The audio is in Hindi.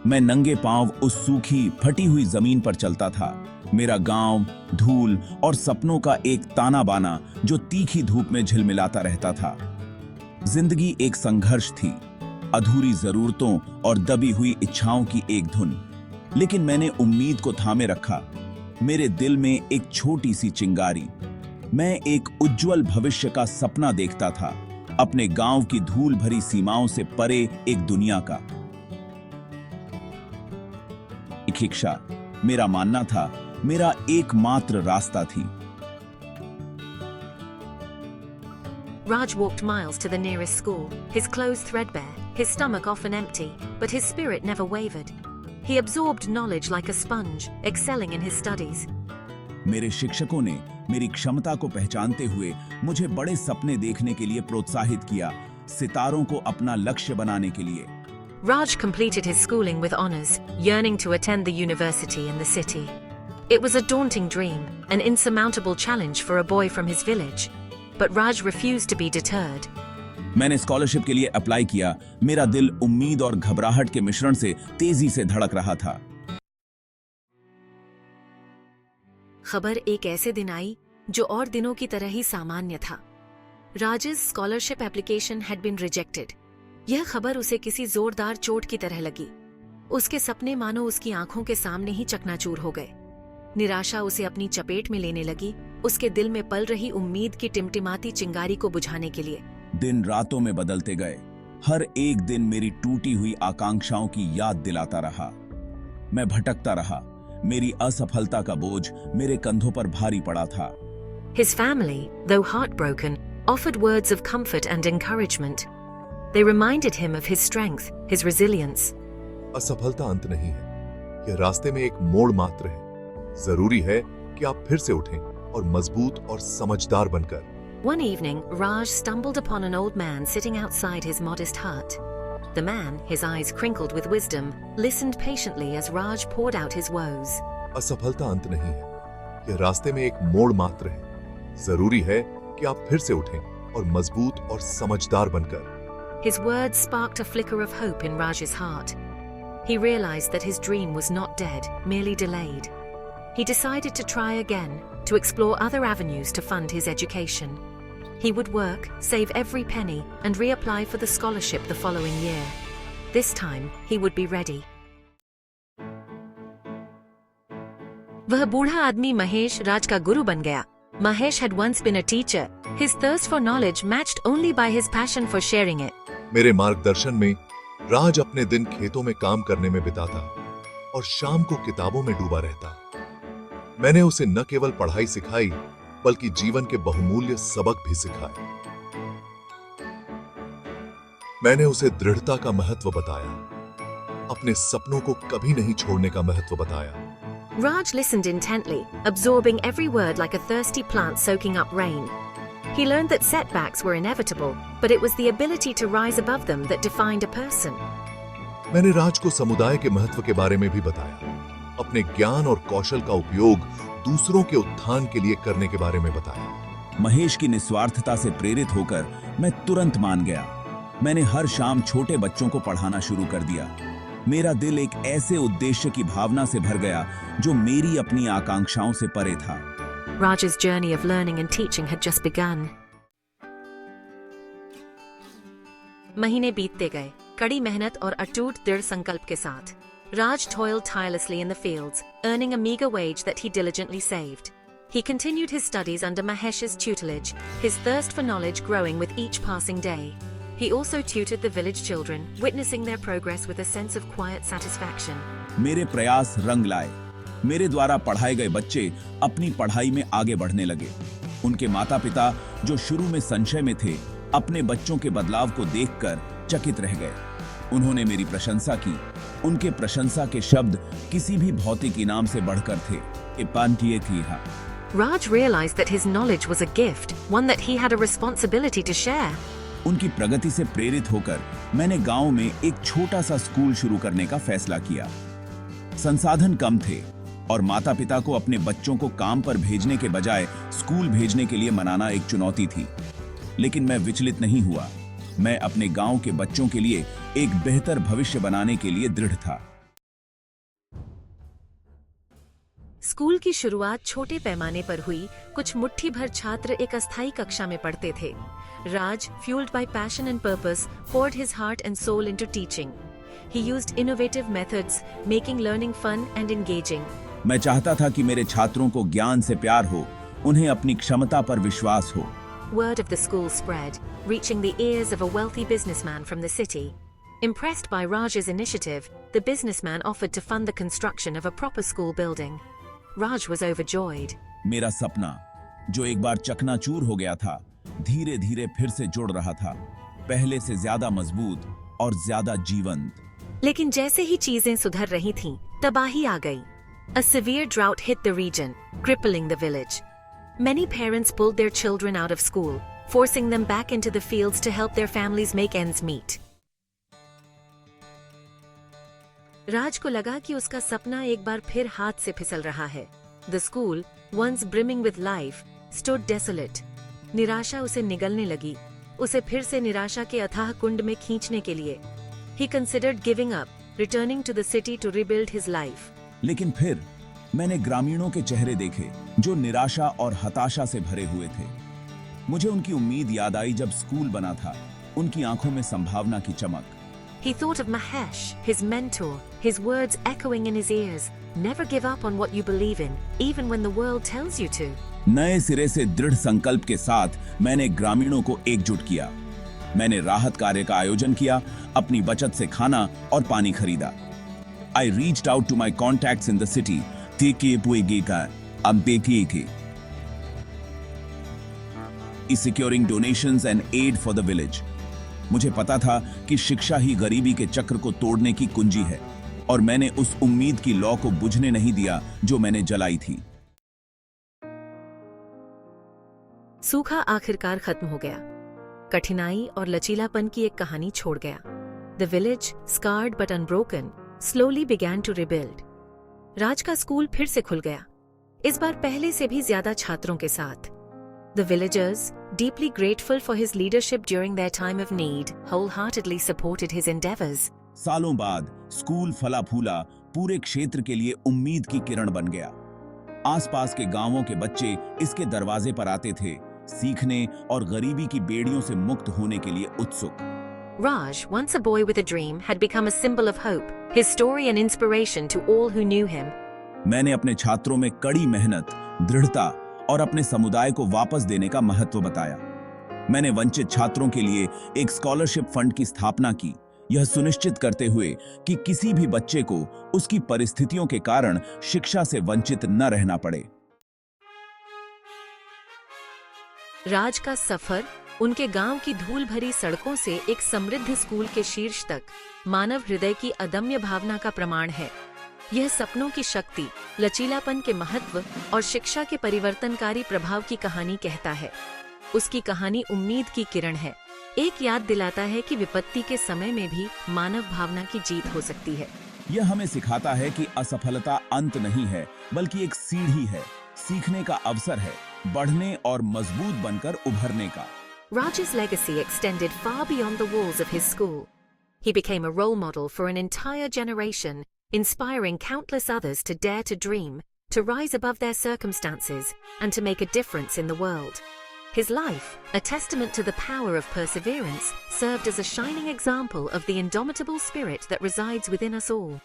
मैं नंगे पांव उस सूखी फटी हुई जमीन पर चलता था। मेरा गांव धूल और सपनों का एक ताना बाना जो तीखी धूप में झिलमिलाता रहता था। जिंदगी एक संघर्ष थी, अधूरी जरूरतों और दबी हुई इच्छाओं की एक धुन। लेकिन मैंने उम्मीद को थामे रखा। मेरे दिल में एक छोटी सी चिंगारी। मैं एक उज्जवल भविष्य का सपना देखता था, अपने गांव की धूल भरी सीमाओं से परे एक दुनिया का। एक इच्छा, मेरा मानना था, मेरा एकमात्र रास्ता थी। Raj walked miles to the nearest school, his clothes threadbare, his stomach often empty, but his spirit never wavered. He absorbed knowledge like a sponge, excelling in his studies. मेरे शिक्षकों ने मेरी क्षमता को पहचानते हुए मुझे बड़े सपने देखने के लिए प्रोत्साहित किया, सितारों को अपना लक्ष्य बनाने के लिए। Raj completed his schooling with honors, yearning to attend the university in the city. It was a daunting dream, an insurmountable challenge for a boy from his village. But Raj refused to be deterred. मैंने स्कॉलरशिप के लिए अप्लाई किया। मेरा दिल उम्मीद और घबराहट के मिश्रण से तेजी से धड़क रहा था। खबर एक ऐसे दिन आई जो और दिनों की तरह ही सामान्य था। Raj's scholarship application had been rejected. यह खबर उसे किसी जोरदार चोट की तरह लगी। उसके सपने मानो उसकी आंखों के सामने ही चकनाचूर हो गए। निराशा उसे अपनी चपेट में लेने लगी, उसके दिल में पल रही उम्मीद की टिमटिमाती चिंगारी को बुझाने के लिए। दिन रातों में बदलते गए। हर एक दिन मेरी टूटी हुई आकांक्षाओं की याद दिलाता रहा। मैं भटकता रहा। मेरी असफलता का बोझ मेरे कंधों पर भारी पड़ा था। His family, though heartbroken, offered words of comfort and encouragement. They reminded him of his strength, his resilience. असफलता अंत नहीं है, यह रास्ते में एक मोड़ मात्र है। जरूरी है कि आप फिर से उठें और मजबूत और समझदार बनकर। One evening, Raj stumbled upon an old man sitting outside his modest hut. The man, his eyes crinkled with wisdom, listened patiently as Raj poured out his woes. असफलता अंत नहीं है, यह रास्ते में एक मोड़ मात्र है। जरूरी है कि आप फिर से उठें और मजबूत और समझदार बनकर। His words sparked a flicker of hope in Raj's heart. He realized that his dream was not dead, merely delayed. He decided to try again, to explore other avenues to fund his education. He would work, save every penny, and reapply for the scholarship the following year. This time, he would be ready. वह बूढ़ा आदमी महेश राज का गुरु बन गया। Mahesh had once been a teacher. His thirst for knowledge matched only by his passion for sharing it. मेरे मार्गदर्शन में राज अपने दिन खेतों में काम करने में बिताता और शाम को किताबों में डूबा रहता। मैंने उसे न केवल पढ़ाई सिखाई, बल्कि जीवन के बहुमूल्य सबक भी सिखाए। मैंने उसे दृढ़ता का महत्व बताया, अपने सपनों को कभी नहीं छोड़ने का महत्व बताया। Raj listened intently, absorbing every word like a thirsty plant soaking up rain. He learned that setbacks were inevitable, but it was the ability to rise above them that defined a person. मैंने राज को समुदाय के महत्व के बारे में भी बताया, अपने ज्ञान और कौशल का उपयोग दूसरों के उत्थान के लिए करने के बारे में बताया। महेश की निस्वार्थता से प्रेरित होकर मैं तुरंत मान गया। मैंने हर शाम छोटे बच्चों को पढ़ाना शुरू कर दिया। मेरा दिल एक ऐसे उद्देश्य की भावना से भर गया जो मेरी अपनी आकांक्षाओं से परे था। Raj's journey of learning and teaching had just begun. महीने बीतते गए, कड़ी मेहनत और अटूट दृढ़ संकल्प के साथ। Raj toiled tirelessly in the fields, earning a meager wage that he diligently saved. He continued his studies under Mahesh's tutelage, his thirst for knowledge growing with each passing day. He also tutored the village children, witnessing their progress with a sense of quiet satisfaction. मेरे प्रयास रंग लाए। मेरे द्वारा पढ़ाए गए बच्चे अपनी पढ़ाई में आगे बढ़ने लगे। उनके माता-पिता, जो शुरू में संशय में थे, अपने बच्चों के बदलाव को देखकर चकित रह गए। उन्होंने मेरी प्रशंसा की। उनके प्रशंसा के शब्द किसी भी भौतिक इनाम से बढ़कर थे। Raj realized that his knowledge was a gift, one that he had a responsibility to share. उनकी प्रगति से प्रेरित होकर मैंने गांव में एक छोटा सा स्कूल शुरू करने का फैसला किया। संसाधन कम थे और माता-पिता को अपने बच्चों को काम पर भेजने के बजाय स्कूल भेजने के लिए मनाना एक चुनौती थी। लेकिन मैं विचलित नहीं हुआ। मैं अपने गांव के बच्चों के लिए एक बेहतर भविष्य बनाने के लिए दृढ़ था। स्कूल की शुरुआत छोटे पैमाने पर हुई। कुछ मुट्ठी भर छात्र एक अस्थायी कक्षा में पढ़ते थे। राज, fueled by passion and purpose, poured his heart and soul into teaching. He used innovative methods, making learning fun and engaging. मैं चाहता था कि मेरे छात्रों को ज्ञान से प्यार हो, उन्हें अपनी क्षमता पर विश्वास हो। Word of the school spread, reaching the ears of a wealthy businessman from the city. Impressed by Raj's initiative, the businessman offered to fund the construction of a proper school building. Raj was overjoyed. मेरा सपना, जो एक बार चकनाचूर हो गया था, धीरे धीरे फिर से जुड़ रहा था, पहले से ज्यादा मजबूत और ज्यादा जीवंत। लेकिन जैसे ही चीजें सुधर रही थीं, तबाही आ गई। A severe drought hit the region, crippling the village. Many parents pulled their children out of school, forcing them back into the fields to help their families make ends meet. राज को लगा कि उसका सपना एक बार फिर हाथ से फिसल रहा है। The school, once brimming with life, stood desolate. निराशा उसे निगलने लगी, उसे फिर से निराशा के अथाह कुंड में खींचने के लिए। He considered giving up, returning to the city to rebuild his life. लेकिन फिर मैंने ग्रामीणों के चेहरे देखे जो निराशा और हताशा से भरे हुए थे। मुझे उनकी उम्मीद याद आई जब स्कूल बना था, उनकी आंखों में संभावना की चमक। He thought of Mahesh, his mentor, his words echoing in his ears. Never give up on what you believe in, even when the world tells you to. नए सिरे से दृढ़ संकल्प के साथ मैंने ग्रामीणों को एकजुट किया। मैंने राहत कार्य का आयोजन किया, अपनी बचत से खाना और पानी खरीदा। I reached out to my contacts in the city, securing donations and aid for the village. मुझे पता था कि शिक्षा ही गरीबी के चक्र को तोड़ने की कुंजी है, और मैंने उस उम्मीद की लौ को बुझने नहीं दिया जो मैंने जलाई थी। सूखा आखिरकार खत्म हो गया। कठिनाई और लचीलापन की एक कहानी छोड़ गया। The village, scarred but unbroken, slowly began to rebuild. राज का स्कूल फिर से खुल गया, इस बार पहले से भी ज्यादा छात्रों के साथ। The villagers, deeply grateful for his leadership during their time of need, wholeheartedly supported his endeavors. सालों बाद स्कूल फला फूला, पूरे क्षेत्र के लिए उम्मीद की किरण बन गया। आसपास के गांवों के बच्चे इसके दरवाजे पर आते थे, सीखने और गरीबी की बेड़ियों से मुक्त होने के लिए उत्सुक। Raj, once a boy with a dream, had become a symbol of hope, his story an inspiration to all who knew him. मैंने अपने छात्रों में कड़ी मेहनत, दृढ़ता और अपने समुदाय को वापस देने का महत्व बताया। मैंने वंचित छात्रों के लिए एक स्कॉलरशिप फंड की स्थापना की, यह सुनिश्चित करते हुए कि किसी भी बच्चे को उसकी परिस्थितियों के कारण शिक्षा से वंचित न रहना पड़े। राज का सफर उनके गांव की धूल भरी सड़कों से एक समृद्ध स्कूल के शीर्ष तक मानव हृदय की अदम्य भावना का प्रमाण है। यह सपनों की शक्ति, लचीलापन के महत्व और शिक्षा के परिवर्तनकारी प्रभाव की कहानी कहता है। उसकी कहानी उम्मीद की किरण है, एक याद दिलाता है कि विपत्ति के समय में भी मानव भावना की जीत हो सकती है। यह हमें सिखाता है कि असफलता अंत नहीं है, बल्कि एक सीढ़ी है, सीखने का अवसर है, बढ़ने और मजबूत बनकर उभरने का। Raj's legacy extended far beyond the walls of his school. He became a role model for an entire generation, inspiring countless others to dare to dream, to rise above their circumstances, and to make a difference in the world. His life, a testament to the power of perseverance, served as a shining example of the indomitable spirit that resides within us all.